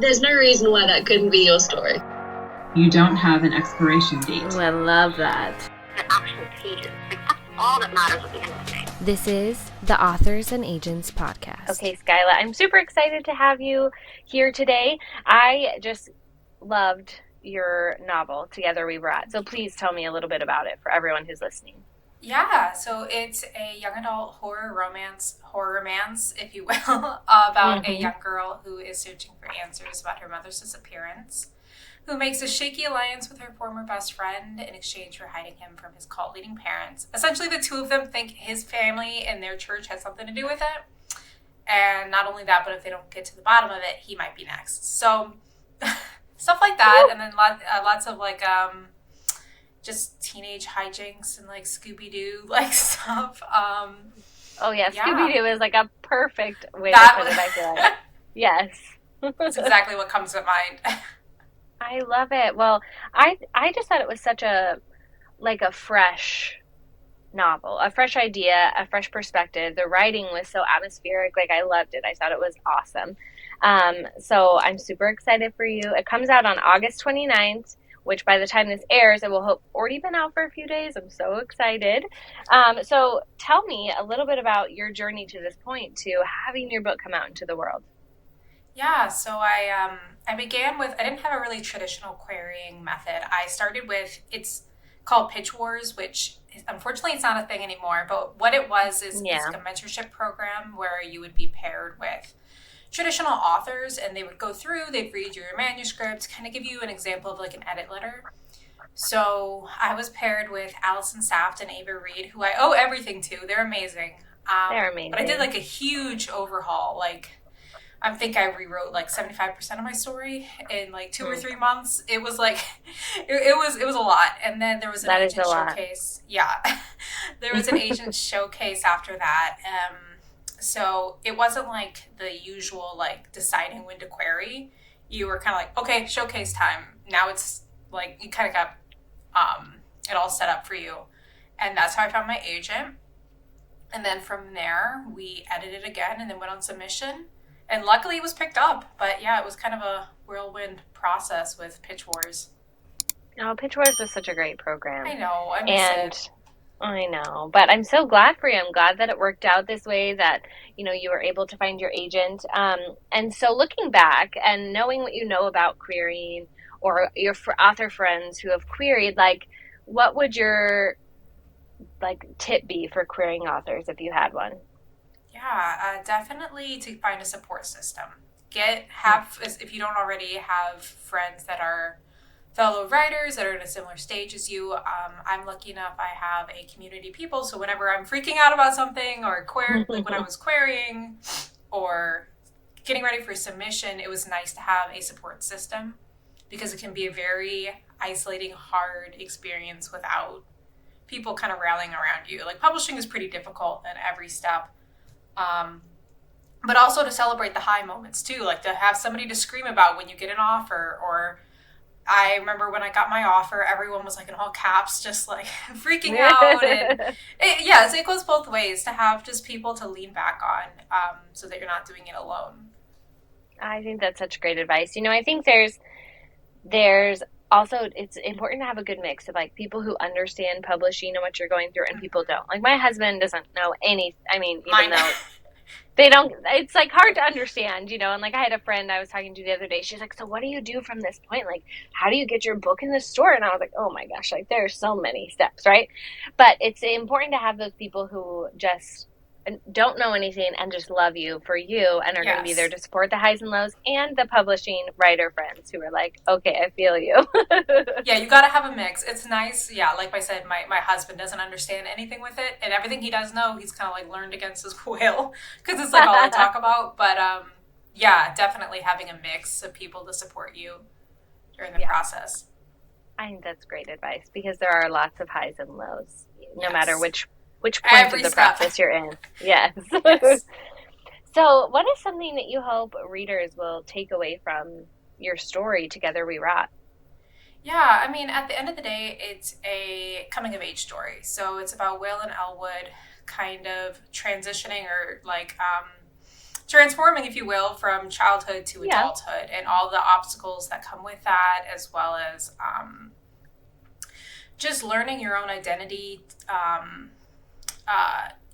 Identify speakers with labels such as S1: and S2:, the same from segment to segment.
S1: There's no reason why that couldn't be your story.
S2: You don't have an expiration date.
S3: Ooh, I love that.
S4: The actual pages. Like, that's all that matters at the end of the day.
S3: This is the Authors and Agents podcast. Okay, Skyla, I'm super excited to have you here today. I just loved your novel, Together We Rot. So please tell me a little bit about it for everyone who's listening.
S5: Yeah, so it's a young adult horror romance, if you will, about a young girl who is searching for answers about her mother's disappearance, who makes a shaky alliance with her former best friend in exchange for hiding him from his cult-leading parents. Essentially, the two of them think his family and their church has something to do with it. And not only that, but if they don't get to the bottom of it, he might be next. So, stuff like that, and then lots of, like, just teenage hijinks and, like, Scooby-Doo, like, stuff.
S3: Yeah. Scooby-Doo is, like, a perfect way to put it, I feel like. Yes.
S5: That's exactly what comes to mind.
S3: I love it. Well, I just thought it was such a fresh novel, a fresh idea, a fresh perspective. The writing was so atmospheric. Like, I loved it. I thought it was awesome. So I'm super excited for you. It comes out on August 29th, which by the time this airs, it will have already been out for a few days. I'm so excited. So tell me a little bit about your journey to this point to having your book come out into the world.
S5: Yeah, so I began with, I didn't have a really traditional querying method. I started with, it's called Pitch Wars, which unfortunately it's not a thing anymore, but what it was is it's like a mentorship program where you would be paired with traditional authors and they would go through, they'd read your manuscript, kind of give you an example of like an edit letter. So I was paired with Allison Saft and Ava Reed, who I owe everything to. They're amazing.
S3: They're amazing.
S5: But I did like a huge overhaul, like I think I rewrote like 75% of my story in like 2 or 3 months. It was like, it was a lot. And then there was an agent showcase. Yeah. There was an agent showcase after that. So it wasn't like the usual, like deciding when to query. You were kind of like, okay, showcase time. Now it's like, you kind of got it all set up for you. And that's how I found my agent. And then from there, we edited again and then went on submission. And luckily it was picked up. But yeah, it was kind of a whirlwind process with Pitch Wars.
S3: Oh, Pitch Wars was such a great program.
S5: I know. I miss it.
S3: I know. But I'm so glad for you. I'm glad that it worked out this way, that, you know, you were able to find your agent. And so looking back and knowing what you know about querying or your author friends who have queried, like, what would your, like, tip be for querying authors if you had one?
S5: Yeah, definitely to find a support system. If you don't already have friends that are fellow writers that are in a similar stage as you, I'm lucky enough I have a community of people, so whenever I'm freaking out about something or like when I was querying or getting ready for submission, it was nice to have a support system because it can be a very isolating, hard experience without people kind of rallying around you. Like, publishing is pretty difficult at every step. But also to celebrate the high moments too, like to have somebody to scream about when you get an offer. Or I remember when I got my offer, everyone was like in all caps, just like freaking out. And it goes both ways to have just people to lean back on, so that you're not doing it alone.
S3: I think that's such great advice. You know, I think there's also, it's important to have a good mix of like people who understand publishing and what you're going through and people don't. Like, my husband doesn't know even though they don't, it's like hard to understand, you know. And like, I had a friend I was talking to the other day, she's like, so what do you do from this point? Like, how do you get your book in the store? And I was like, oh my gosh, like there are so many steps, right? But it's important to have those people who just don't know anything and just love you for you and are going to be there to support the highs and lows, and the publishing writer friends who are like, okay, I feel you.
S5: Yeah, you got to have a mix. It's nice. Yeah, like I said, my husband doesn't understand anything with it, and everything he does know, he's kind of like learned against his will because it's like all I talk about. But yeah, definitely having a mix of people to support you during the process. I
S3: think that's great advice because there are lots of highs and lows, no matter which point of the process you're in. Yes. So what is something that you hope readers will take away from your story, Together We Rot?
S5: Yeah, I mean, at the end of the day, it's a coming-of-age story. So it's about Will and Elwood kind of transitioning or like transforming, if you will, from childhood to
S3: Yeah.
S5: adulthood, and all the obstacles that come with that, as well as just learning your own identity,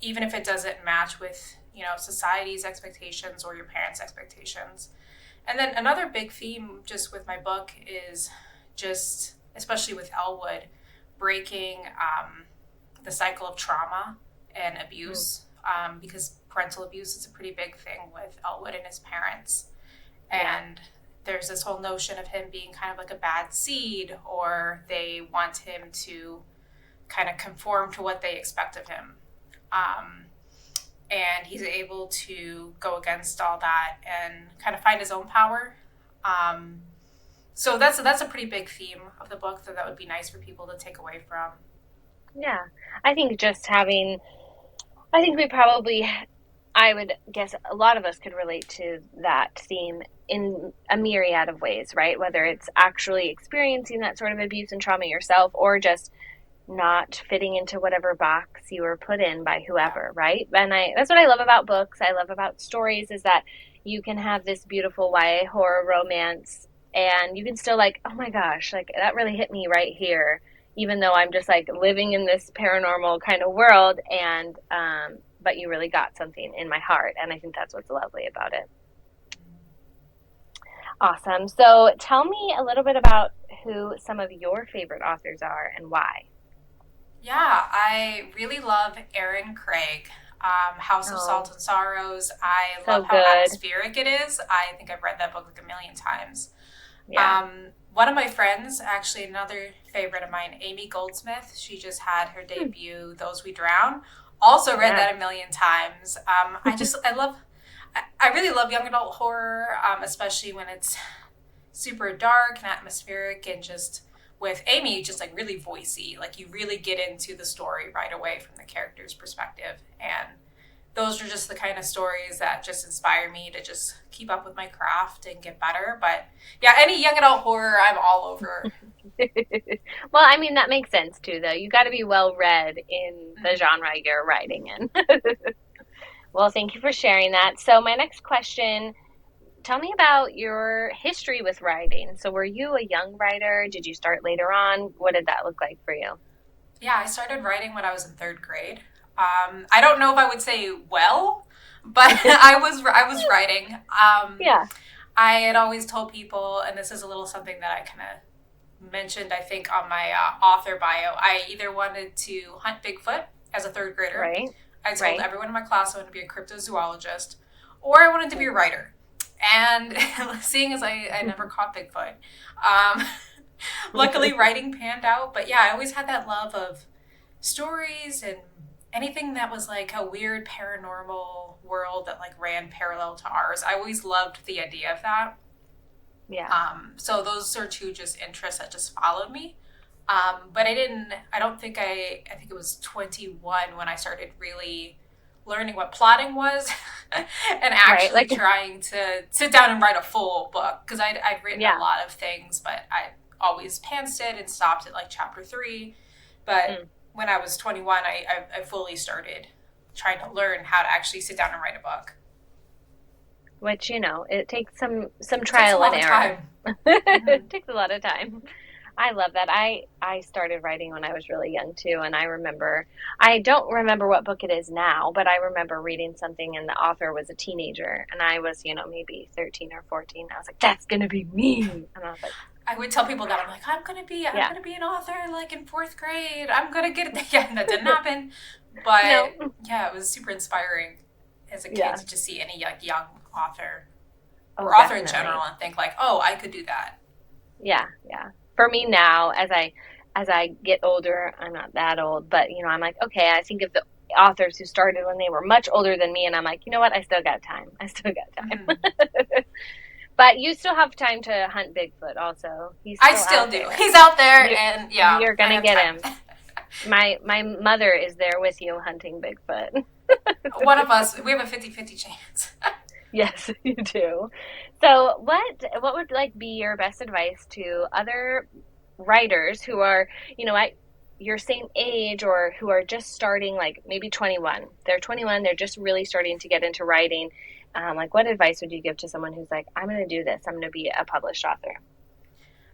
S5: even if it doesn't match with, you know, society's expectations or your parents' expectations. And then another big theme just with my book is just, especially with Elwood, breaking the cycle of trauma and abuse, because parental abuse is a pretty big thing with Elwood and his parents. And there's this whole notion of him being kind of like a bad seed, or they want him to kind of conform to what they expect of him. And he's able to go against all that and kind of find his own power. So that's a pretty big theme of the book that would be nice for people to take away from.
S3: Yeah. I think I would guess a lot of us could relate to that theme in a myriad of ways, right? Whether it's actually experiencing that sort of abuse and trauma yourself, or just not fitting into whatever box you were put in by whoever, right? And that's what I love about books. I love about stories, is that you can have this beautiful YA horror romance and you can still like, oh my gosh, like that really hit me right here, even though I'm just like living in this paranormal kind of world, and but you really got something in my heart, and I think that's what's lovely about it. Awesome. So tell me a little bit about who some of your favorite authors are and why.
S5: Yeah, I really love Erin Craig. House of Salt and Sorrows. I love how atmospheric it is. I think I've read that book like a million times. Yeah. One of my friends, actually another favorite of mine, Amy Goldsmith, she just had her debut, Those We Drown. Also read that a million times. I really love young adult horror, especially when it's super dark and atmospheric, and just with Amy, just like really voicey. Like you really get into the story right away from the character's perspective. And those are just the kind of stories that just inspire me to just keep up with my craft and get better. But yeah, any young adult horror, I'm all over.
S3: Well, I mean, that makes sense too, though. You got to be well read in the genre you're writing in. Well, thank you for sharing that. So my next question, tell me about your history with writing. So were you a young writer? Did you start later on? What did that look like for you?
S5: Yeah, I started writing when I was in third grade. I don't know if I would say well, but I was writing. Yeah. I had always told people, and this is a little something that I kind of mentioned, I think, on my author bio, I either wanted to hunt Bigfoot as a third grader. Right. I told everyone in my class I wanted to be a cryptozoologist, or I wanted to be a writer. And seeing as I never caught Bigfoot, luckily writing panned out. But yeah, I always had that love of stories and anything that was like a weird paranormal world that like ran parallel to ours. I always loved the idea of that. Yeah. So those are two just interests that just followed me. But I think it was 21 when I started really learning what plotting was and actually trying to sit down and write a full book. Because I'd written a lot of things, but I always pantsed it and stopped at like chapter 3. But when I was 21, I fully started trying to learn how to actually sit down and write a book.
S3: Which, it takes some trial and error. It takes a lot of time. I love that. I started writing when I was really young too, and I don't remember what book it is now, but I remember reading something and the author was a teenager, and I was, maybe 13 or 14. I was like, that's going to be me. And I was like,
S5: I would tell people that I'm like, I'm gonna be an author like in 4th grade. I'm gonna get it. Yeah, that didn't happen. But yeah, it was super inspiring as a kid to just see any young author or author in general and think like, oh, I could do that.
S3: Yeah, yeah. For me now, as I get older, I'm not that old, but I'm like, okay, I think of the authors who started when they were much older than me, and I'm like, you know what? I still got time. But you still have time to hunt Bigfoot also.
S5: I still do. He's out there, and
S3: you're going to get him. My mother is there with you hunting Bigfoot.
S5: One of us, we have a 50-50 chance.
S3: Yes, you do. So what would be your best advice to other writers who are, at your same age or who are just starting, like maybe 21? They're 21, they're just really starting to get into writing, Like, what advice would you give to someone who's like, I'm going to do this. I'm going to be a published author?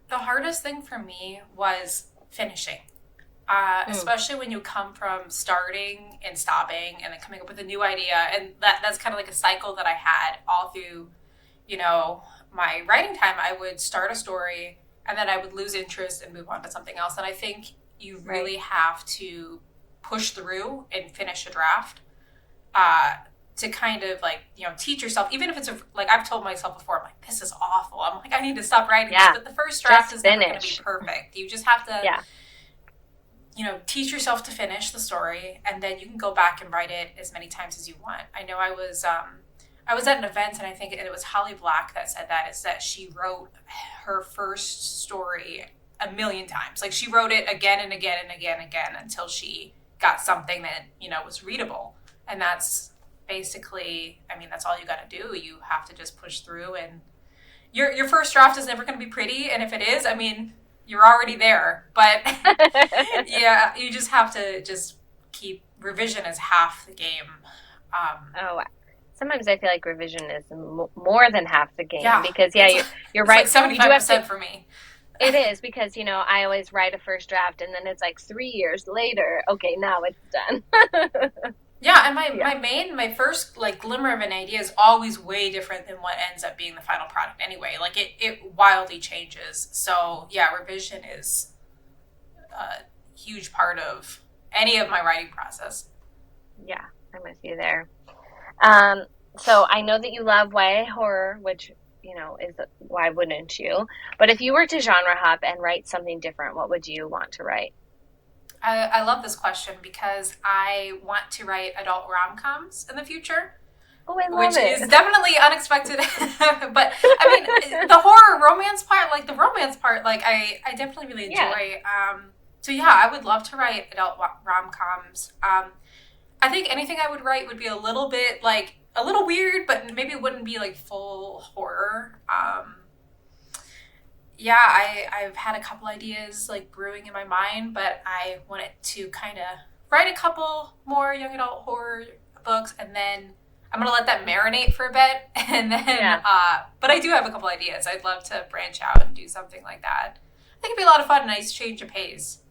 S5: The hardest thing for me was finishing. Especially when you come from starting and stopping and then coming up with a new idea. And that's kind of like a cycle that I had all through, my writing time. I would start a story and then I would lose interest and move on to something else. And I think you really have to push through and finish a draft to kind of teach yourself, even if it's like I've told myself before, I'm like, this is awful. I'm like, I need to stop writing this. But the first draft is never going to be perfect. You just have to teach yourself to finish the story, and then you can go back and write it as many times as you want. I know I was at an event, and I think it was Holly Black that said that, is that she wrote her first story a million times. Like, she wrote it again and again and again and again until she got something that, was readable. And that's basically, that's all you got to do. You have to just push through, and your first draft is never going to be pretty. And if it is, you're already there, but you just have to keep revision as half the game.
S3: Sometimes I feel like revision is more than half the game because you're right.
S5: Like 75% for me.
S3: It is because, I always write a first draft and then it's like 3 years later. Okay, now it's done.
S5: Yeah, and my first glimmer of an idea is always way different than what ends up being the final product anyway. Like it wildly changes. So yeah, revision is a huge part of any of my writing process.
S3: Yeah, I'm with you there. So I know that you love YA horror, which, is why wouldn't you? But if you were to genre hop and write something different, what would you want to write?
S5: I love this question because I want to write adult rom-coms in the future.
S3: Oh, I love it.
S5: Which is definitely unexpected. But, the horror romance part, I definitely really enjoy. So, yeah, I would love to write adult rom-coms. I think anything I would write would be a little bit, a little weird, but maybe it wouldn't be, full horror. I've had a couple ideas brewing in my mind, but I wanted to kind of write a couple more young adult horror books, and then I'm going to let that marinate for a bit. And then, but I do have a couple ideas. I'd love to branch out and do something like that. I think it'd be a lot of fun, a nice change of pace.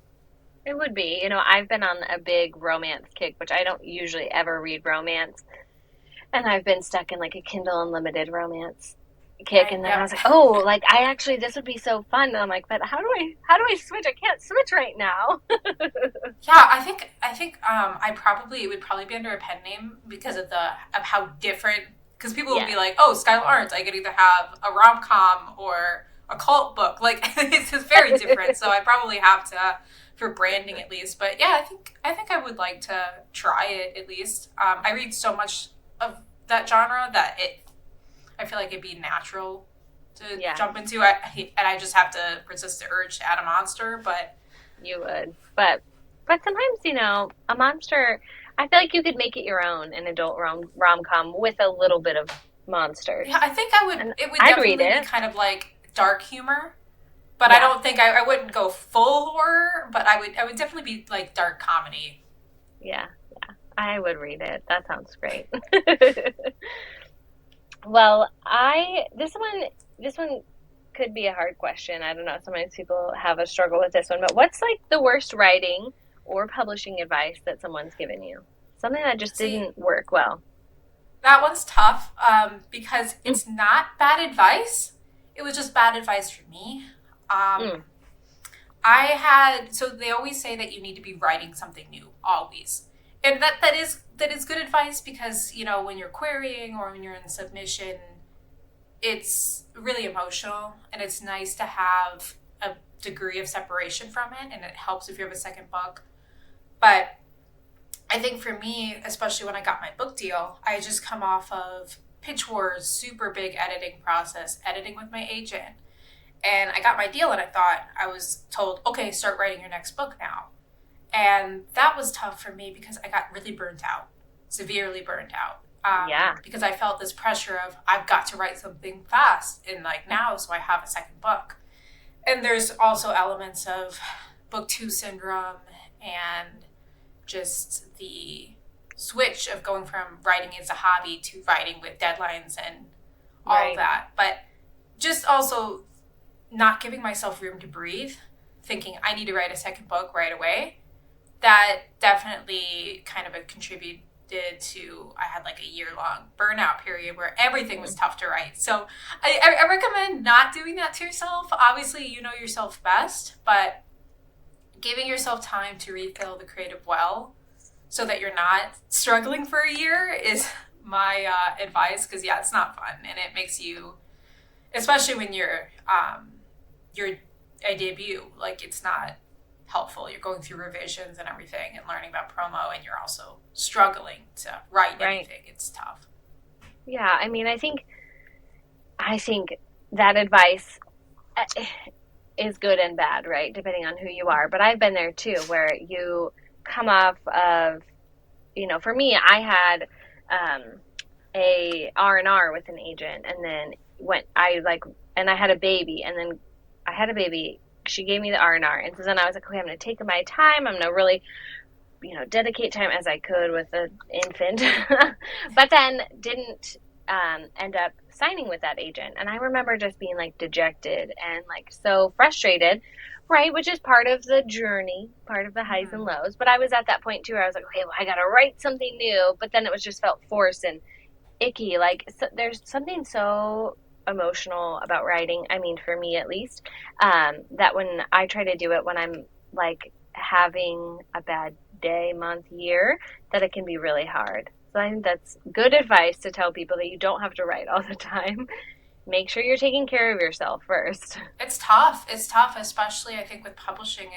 S3: It would be. I've been on a big romance kick, which I don't usually ever read romance. And I've been stuck in a Kindle Unlimited romance kick, and then I was like, this would be so fun. And I'm like, but how do I switch? I can't switch right now.
S5: I think it would probably be under a pen name because of how different, because people would be like, oh, Skyla Arndt, I could either have a rom-com or a cult book. It's just very different. So I probably have to, for branding at least. But yeah, I think I would like to try it at least. I read so much of that genre that I feel like it'd be natural to jump into. And I just have to resist the urge to add a monster, but...
S3: You would. But sometimes, a monster... I feel like you could make it your own, an adult rom-com with a little bit of monsters.
S5: Yeah, I think I would... It would definitely be kind of dark humor. But I don't think... I wouldn't go full horror, but I would definitely be dark comedy.
S3: Yeah. I would read it. That sounds great. Well, this one could be a hard question. I don't know. Sometimes people have a struggle with this one. But what's the worst writing or publishing advice that someone's given you? Something that just didn't work well.
S5: That one's tough because it's not bad advice. It was just bad advice for me. So they always say that you need to be writing something new, always. And that is good advice because, when you're querying or when you're in submission, it's really emotional and it's nice to have a degree of separation from it, and it helps if you have a second book. But I think for me, especially when I got my book deal, I just come off of pitch wars, super big editing process, editing with my agent. And I got my deal and I was told, okay, start writing your next book now. And that was tough for me because I got really burnt out, severely burnt out. Because I felt this pressure of, I've got to write something fast and now, so I have a second book. And there's also elements of book 2 syndrome and just the switch of going from writing as a hobby to writing with deadlines and all of that. But just also not giving myself room to breathe, thinking I need to write a second book right away. That definitely kind of contributed to, I had like a year-long burnout period where everything was tough to write. So I recommend not doing that to yourself. Obviously, you know yourself best, but giving yourself time to refill the creative well so that you're not struggling for a year is my advice. Because it's not fun, and it makes you, especially when you're a debut, like it's not helpful. You're going through revisions and everything and learning about promo, and you're also struggling to write anything. It's tough.
S3: Yeah, I mean, I think that advice is good and bad, right? Depending on who you are. But I've been there too, where you come off of, for me, I had a R&R with an agent, and then and I had a baby, and then I had a baby. She gave me the R&R, and so then I was like, okay, I'm going to take my time. I'm going to really, dedicate time as I could with the infant, but then didn't end up signing with that agent. And I remember just being like dejected and like so frustrated, right? Which is part of the journey, part of the highs and lows. But I was at that point too, where I was like, okay, well, I got to write something new. But then it was just felt forced and icky. Like there's something so emotional about writing. I mean, for me at least, that when I try to do it when I'm like having a bad day, month, year, that it can be really hard. So I think that's good advice to tell people that you don't have to write all the time. Make sure you're taking care of yourself first.
S5: It's tough. It's tough, especially I think with publishing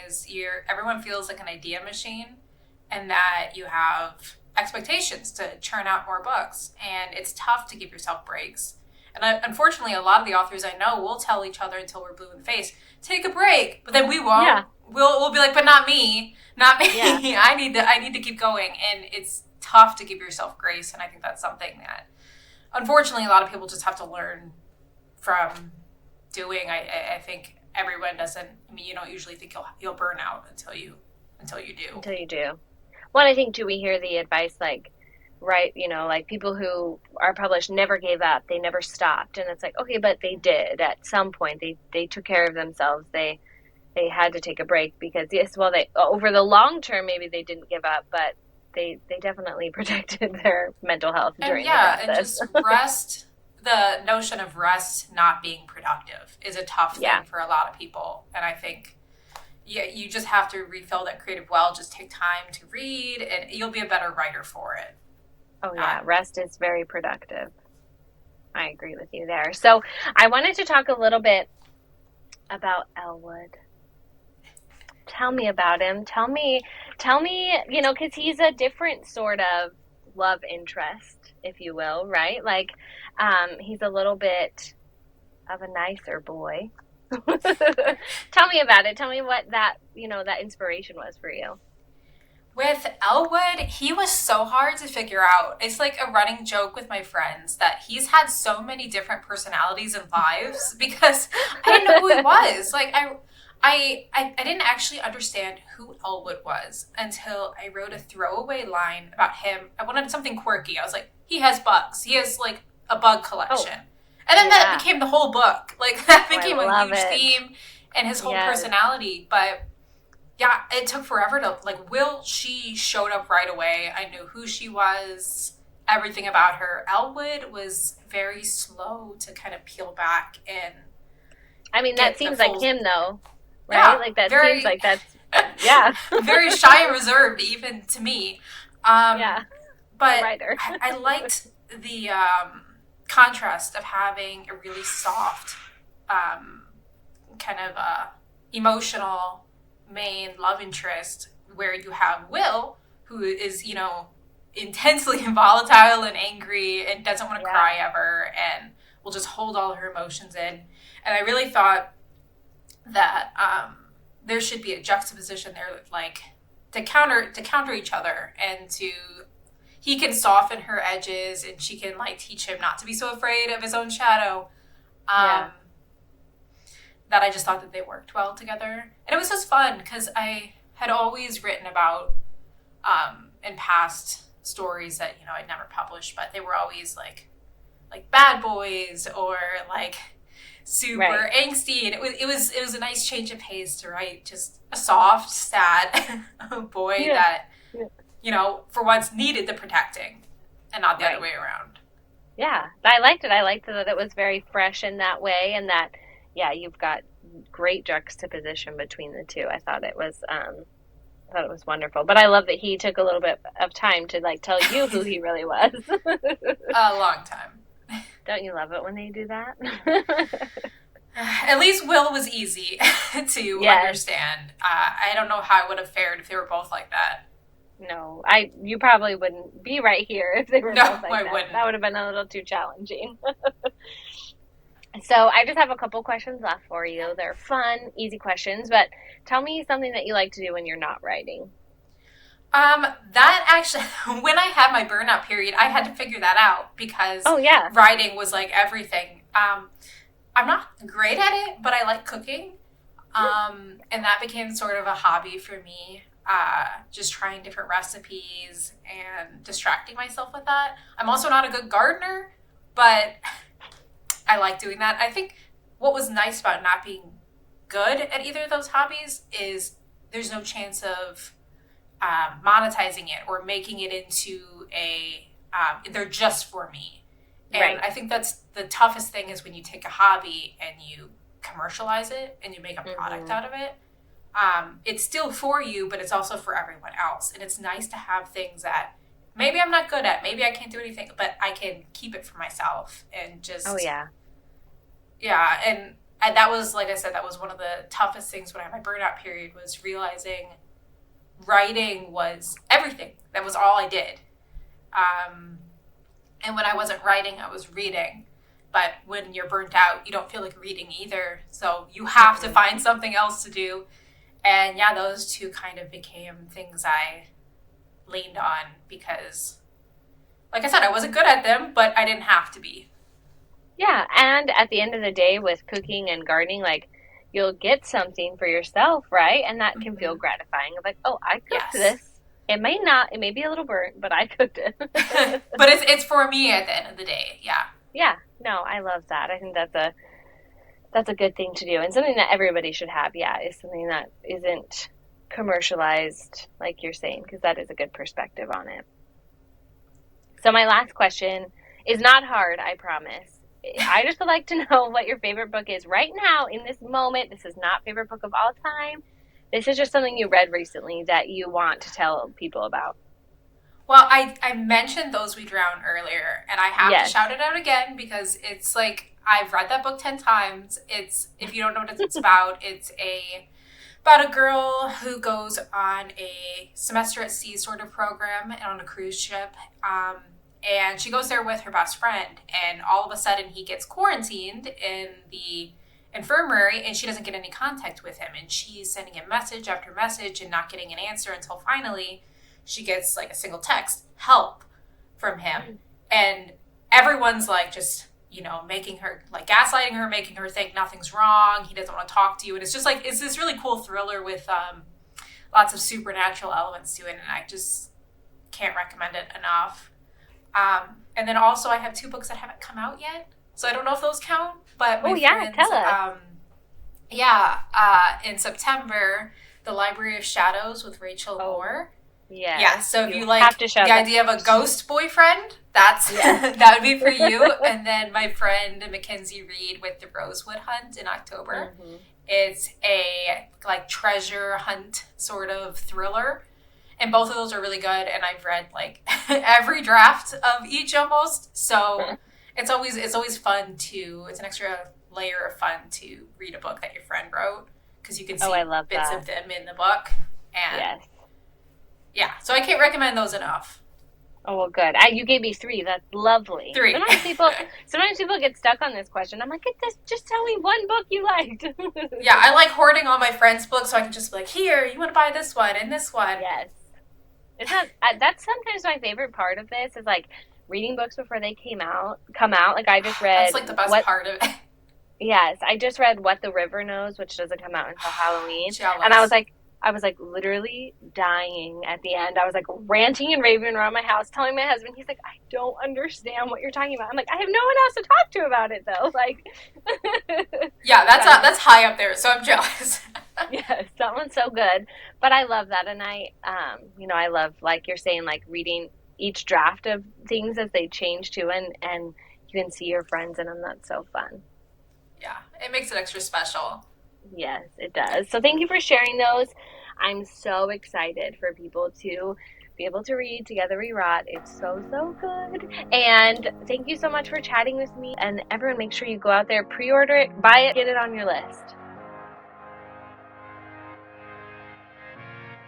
S5: everyone feels like an idea machine, and that you have expectations to churn out more books, and it's tough to give yourself breaks. And unfortunately, a lot of the authors I know will tell each other until we're blue in the face, take a break, but then we won't. Yeah. We'll be like, but not me. Yeah. I need to keep going. And it's tough to give yourself grace. And I think that's something that, unfortunately, a lot of people just have to learn from doing. I think everyone doesn't. I mean, you don't usually think you'll burn out until you do.
S3: Until you do. Well, I think, we hear the advice like, right, like people who are published never gave up, they never stopped, and it's like, okay, but they did at some point. They took care of themselves. They had to take a break because they over the long term maybe they didn't give up, but they definitely protected their mental health during the process.
S5: And just rest. The notion of rest not being productive is a tough thing for a lot of people, and I think you just have to refill that creative well. Just take time to read, and you'll be a better writer for it.
S3: Oh, yeah. Rest is very productive. I agree with you there. So I wanted to talk a little bit about Elwood. Tell me about him. Tell me, because he's a different sort of love interest, if you will, right? Like, he's a little bit of a nicer boy. Tell me about it. Tell me what that inspiration was for you.
S5: With Elwood, he was so hard to figure out. It's like a running joke with my friends that he's had so many different personalities and lives because I didn't know who he was. Like, I didn't actually understand who Elwood was until I wrote a throwaway line about him. I wanted something quirky. I was like, he has bugs. He has, like, a bug collection. And then that became the whole book. Like, that became a huge theme and his whole personality. But yeah, it took forever to, like, she showed up right away. I knew who she was, everything about her. Elwood was very slow to kind of peel back and
S3: I mean, that seems like him, though, right? Yeah, like, that seems like that's,
S5: very shy and reserved, even to me. But I liked the contrast of having a really soft, kind of emotional main love interest, where you have Will, who is, intensely volatile and angry and doesn't want to cry ever and will just hold all her emotions in. And I really thought that there should be a juxtaposition there, like, to counter each other, and he can soften her edges and she can, like, teach him not to be so afraid of his own shadow. That I just thought that they worked well together. And it was just fun because I had always written about, in past stories that, I'd never published, but they were always like bad boys or like super angsty, and it was a nice change of pace to write just a soft, sad boy that for once needed the protecting and not the other way around.
S3: Yeah, I liked it. I liked that it was very fresh in that way, and that you've got great juxtaposition between the two. I thought it was wonderful. But I love that he took a little bit of time to like tell you who he really was.
S5: A long time.
S3: Don't you love it when they do that?
S5: At least Will was easy to understand. I don't know how I would have fared if they were both like that.
S3: No, you probably wouldn't be right here if they were both like that.
S5: Wouldn't.
S3: That would have been a little too challenging. So I just have a couple questions left for you. They're fun, easy questions, but tell me something that you like to do when you're not writing.
S5: That actually, when I had my burnout period, I had to figure that out because writing was like everything. I'm not great at it, but I like cooking. And that became sort of a hobby for me. Just trying different recipes and distracting myself with that. I'm also not a good gardener, but I like doing that. I think what was nice about not being good at either of those hobbies is there's no chance of monetizing it or making it into they're just for me. And I think that's the toughest thing is when you take a hobby and you commercialize it and you make a product out of it. It's still for you, but it's also for everyone else. And it's nice to have things that maybe I'm not good at, maybe I can't do anything, but I can keep it for myself and just...
S3: Oh, yeah.
S5: Yeah, and that was, like I said, that was one of the toughest things when I had my burnout period was realizing writing was everything. That was all I did. And when I wasn't writing, I was reading. But when you're burnt out, you don't feel like reading either. So you have to find something else to do. And those two kind of became things I leaned on because, like I said, I wasn't good at them, but I didn't have to be.
S3: Yeah, and at the end of the day with cooking and gardening, like, you'll get something for yourself, right? And that can feel gratifying. Like, oh, I cooked this. It may be a little burnt, but I cooked it.
S5: But it's for me at the end of the day,
S3: Yeah, no, I love that. I think that's a good thing to do and something that everybody should have, is something that isn't commercialized, like you're saying, because that is a good perspective on it. So my last question is not hard, I promise. I just would like to know what your favorite book is right now in this moment. This is not favorite book of all time. This is just something you read recently that you want to tell people about.
S5: Well, I mentioned Those We Drown earlier, and I have to shout it out again because it's like I've read that book 10 times. It's, if you don't know what it's about, it's about a girl who goes on a semester at sea sort of program on a cruise ship. And she goes there with her best friend, and all of a sudden he gets quarantined in the infirmary, and she doesn't get any contact with him. And she's sending him message after message and not getting an answer until finally she gets like a single text, help, from him. And everyone's like just, making her, like gaslighting her, making her think nothing's wrong. He doesn't want to talk to you. And it's just like, it's this really cool thriller with lots of supernatural elements to it. And I just can't recommend it enough. And then also I have 2 books that haven't come out yet. So I don't know if those count, but my friends,
S3: tell us.
S5: In September, The Library of Shadows with Rachel Moore.
S3: Yeah.
S5: Yeah, so if you like the idea of a ghost boyfriend, that would be for you. And then my friend Mackenzie Reed with The Rosewood Hunt in October. Mm-hmm. It's a like treasure hunt sort of thriller. And both of those are really good, and I've read like every draft of each almost. So it's always fun it's an extra layer of fun to read a book that your friend wrote because you can see bits of them in the book. And so I can't recommend those enough.
S3: Oh, well, good. You gave me 3. That's lovely.
S5: 3.
S3: Sometimes people get stuck on this question. I'm like, just tell me one book you liked.
S5: Yeah, I like hoarding all my friends' books so I can just be like, here, you want to buy this one and this one.
S3: Yes. That's sometimes my favorite part of this is like reading books before they come out. Like I just read.
S5: That's like the best part of it.
S3: Yes, I just read What the River Knows, which doesn't come out until Halloween.
S5: Jealous.
S3: And I was like, I was like literally dying at the end. I was like ranting and raving around my house, telling my husband, he's like, I don't understand what you're talking about. I'm like, I have no one else to talk to about it though. Like,
S5: yeah, that's high up there. So I'm jealous.
S3: Yes, that one's so good. But I love that. And I love, like you're saying, like reading each draft of things as they change too. And you can see your friends in them. That's so fun.
S5: Yeah, it makes it extra special.
S3: Yes, it does. So thank you for sharing those. I'm so excited for people to be able to read Together We Rot. It's so, so good. And thank you so much for chatting with me. And everyone, make sure you go out there, pre-order it, buy it, get it on your list.